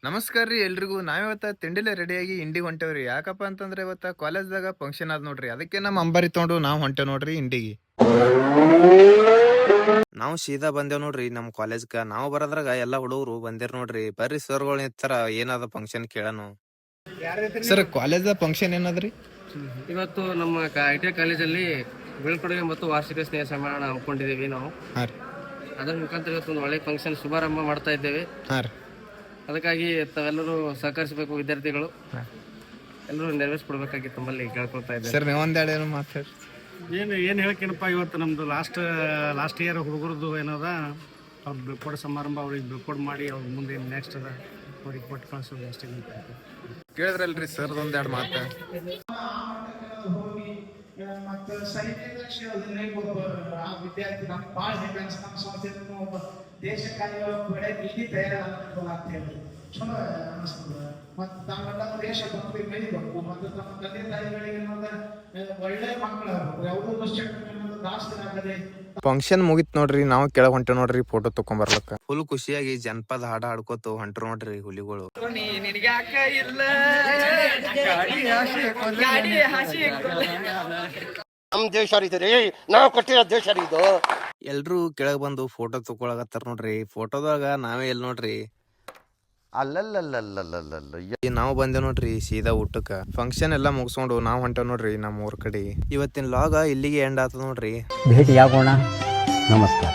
ನಮಸ್ಕಾರ ರೀ ಎಲ್ರಿಗೂ. ನಾವಿವತ್ತ ತಿಂಡಿಲೆ ರೆಡಿಯಾಗಿ ಇಂಡಿಗೆ ಹೊಂಟೇವ್ರಿ. ಯಾಕಪ್ಪ ಅಂತಂದ್ರೆ ಇವತ್ತ ಕಾಲೇಜ್ದಾಗ ಫಂಕ್ಷನ್ ಆದ್ ನೋಡ್ರಿ. ಅದಕ್ಕೆ ನಮ್ಮ ಅಂಬಾರಿ ತೊಗೊಂಡು ನಾವು ಹೊಂಟೇವ್ ನೋಡ್ರಿ ಇಂಡಿಗೆ. ನಾವು ಸೀದಾ ಬಂದೇವ್ ನೋಡ್ರಿ ನಮ್ ಕಾಲೇಜ್ಗ. ನಾವು ಬರೋದ್ರಾಗ ಎಲ್ಲಾ ಹುಡುಗರು ಬಂದಿರ್ ನೋಡ್ರಿ. ಬರ್ರಿ ಸರ್ಗಳು ನಿಂತಾರ, ಏನಾದ ಫಂಕ್ಷನ್ ಕೇಳನು. ಸರ್ ಕಾಲೇಜ್ದ ಫಂಕ್ಷನ್ ಏನದ್ರಿ? ಇವತ್ತು ನಮ್ಮ ITI ಕಾಲೇಜಲ್ಲಿ ಬೀಳ್ಕೊಡುಗೆ ಮತ್ತು ವಾರ್ಷಿಕ ಸ್ನೇಹ ಸಮ್ಮೇಳನ ಹಮ್ಮಿಕೊಂಡಿದ್ದೀವಿ ನಾವು. ಅದರ ಮುಖಾಂತರ ಇವತ್ತು ಒಂದು ಒಳ್ಳೆ ಫಂಕ್ಷನ್ ಶುಭಾರಂಭ ಮಾಡ್ತಾ ಇದ್ದೇವೆ. ಅದಕ್ಕಾಗಿ ತಾವೆಲ್ಲರೂ ಸಹಕರಿಸಬೇಕು. ವಿದ್ಯಾರ್ಥಿಗಳು ಎಲ್ಲರೂ ನೆರವೇರಿಸ್ಕೊಡ್ಬೇಕಾಗಿ ತಮ್ಮಲ್ಲಿ ಕೇಳ್ಕೊಳ್ತಾ ಇದ್ದೇವೆ. ಸರ್ ನೀವೊಂದೆರಡು ಏನು ಮಾತಾಡಿ. ಏನು ಹೇಳ್ಕೇನಪ್ಪ, ಇವತ್ತು ನಮ್ಮದು ಲಾಸ್ಟ್ ಇಯರ್ ಹುಡುಗರದ್ದು ಏನದ ಅವ್ರು ಬೀಳ್ಕೊಡೋ ಸಮಾರಂಭ. ಅವ್ರಿಗೆ ಬೀಳ್ಕೊಡು ಮಾಡಿ ಅವ್ರ ಮುಂದೆ ನೆಕ್ಸ್ಟ್ ಅದ ಅವ್ರಿಗೆ ಕೊಟ್ಟು ಕಳಿಸೋದು ಅಷ್ಟೇ. ಕೇಳಿದ್ರಲ್ರಿ ಸರ್ ಒಂದೆರಡು ಮಾತು. ಮತ್ತು ಆ ವಿದ್ಯಾರ್ಥಿ ನಮ್ಗೆ ಭಾಳ ಹೆಮ್ಮೆ ನಮ್ಮ ಸಂಸ್ಥೆಯನ್ನು ಒಬ್ಬ ದೇಶಕ್ಕಾಗಿ ಬೆಳೆ ಇಲ್ಲಿ ತಯಾರಾಗಬೇಕು ಅಂತ ಹೇಳಿ ಚಲೋ ಅನಿಸ್ತದೆ. ಮತ್ತು ತಾವೆಲ್ಲ ದೇಶ ಭಕ್ತಿ ಬೆಳಿಬೇಕು ಮತ್ತು ತಮ್ಮ ತಂದೆ ತಾಯಿಗಳಿಗೆ ಒಳ್ಳೆ ಮಕ್ಕಳಾಗಬೇಕು. ಯಾವುದೋ ದುಶ್ಚಟಗಳು ದಾಸರಾಗದೆ. ಫಂಕ್ಷನ್ ಮುಗಿತ್ ನೋಡ್ರಿ. ನಾವು ಕೆಳಗ್ ಹೊಂಟೇವ್ ನೋಡ್ರಿ ಫೋಟೋ ತಕೊಂಬರ್ಲಕ್ಕ. ಫುಲ್ ಖುಷಿಯಾಗಿ ಜನಪದ ಹಾಡ ಹಾಡ್ಕೋತ ಹೊಂಟ್ರ ನೋಡ್ರಿ ಹುಲಿಗಳು. ನಮ್ ದೇಶ ರೀ, ನಾವು ಕಟ್ಟಿರೋ ದೇಶ ಇದು. ಎಲ್ರು ಕೆಳಗ್ ಬಂದು ಫೋಟೋ ತಗೊಳಕತ್ತಾರ ನೋಡ್ರಿ. ಫೋಟೋದಾಗ ನಾವೇ ಎಲ್ ನೋಡ್ರಿ. ನಾವು ಬಂದೇವ್ ನೋಡ್ರಿ ಸೀದಾ ಊಟಕ್ಕ. ಫಂಕ್ಷನ್ ಎಲ್ಲಾ ಮುಗಿಸ್ಕೊಂಡು ನಾವ್ ಹೊಂಟೇವ್ ನೋಡ್ರಿ ನಮ್ಮ ಊರ್ ಕಡೆ. ಇವತ್ತಿನ ಲಾಗ ಇಲ್ಲಿಗೆ ಎಂಡ್ ಆತದ ನೋಡ್ರಿ. ಭೇಟಿಯಾಗೋಣ. ನಮಸ್ಕಾರ.